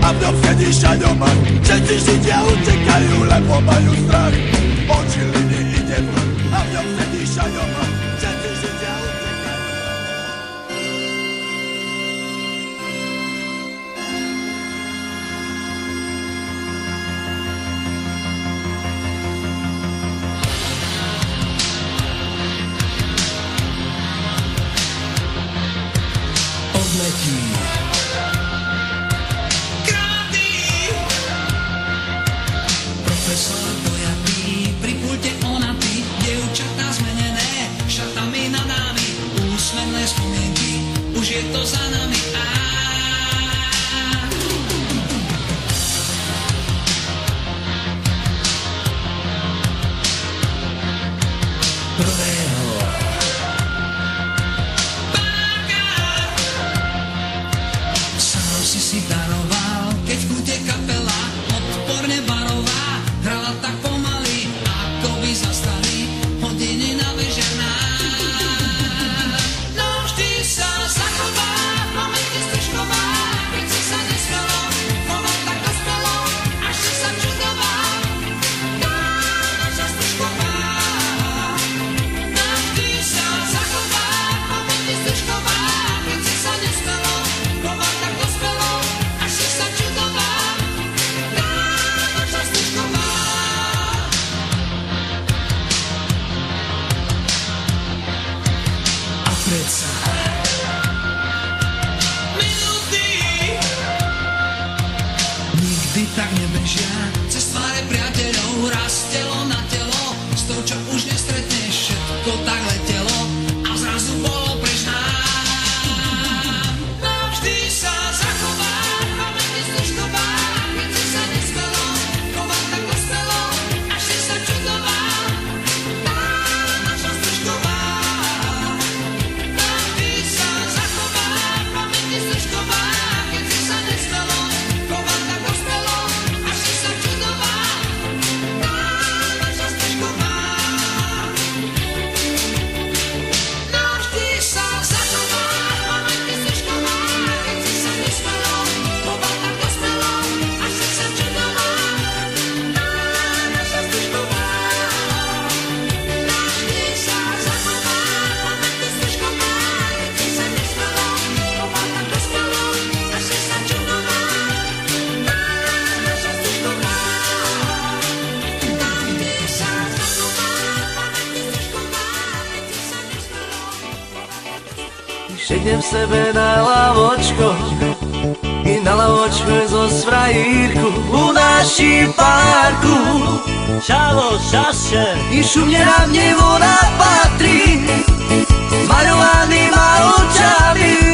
a v ňom sedíš a doma. Všetci Židia utekajú, lebo majú strach. Oči liny ide von a v ňom sedíš a doma. Všetci Židia utekajú. Odletí Kráty, profesor dojatý, pri pulte onatý, dievčatá zmenené, šatami na námi, úsmevné spomienky, už je to za nami. prvého Sám si daroval, keď v kúte kapela odporne barová, hrala tak pomaly, ako by zastali hodiny na vežernách. No vždy sa zachová, v momente stržková, keď si sa nespelo, choval tak dospelo, až si sa čudoval. No, naša stržková, no vždy sa zachová, v momente stržková, keď si sa nespelo, choval tak dospelo, až si sa čudoval. No, naša stržková. a predsa Minúty nikdy tak nebežia. cez tváre priateľov, raz telo na telo, s tou, čo už nestretneš, všetko tak letelo a zrazu bolo preč nám. No vždy sa zachová, pamäti stržková, keď si sa nespelo, choval tak dospelo, až si sa čudoval. Tá naša stržková. No vždy sa zachová, pamäti stržková, keď si sa nespelo, choval tak dospelo, až si sa čudoval. Tá naša stržková. No vždy sa zachová, pamäti stržková, keď si sa nespelo, choval tak dospelo, až si sa čudoval. Tá naša stržková. No vždy sa zachová, pamäti stržková, keď si sa nespelo, choval tak dospelo, až si sa čudoval. Tá naša stržková. No vždy sa zachová, pamäti stržková, keď si sa nespelo, Sednem sebe na lavočko i na lavočke zo svraírku u naší parku. Čavo, šaše, I šumne na mne voda patrí s maľovanýma očami.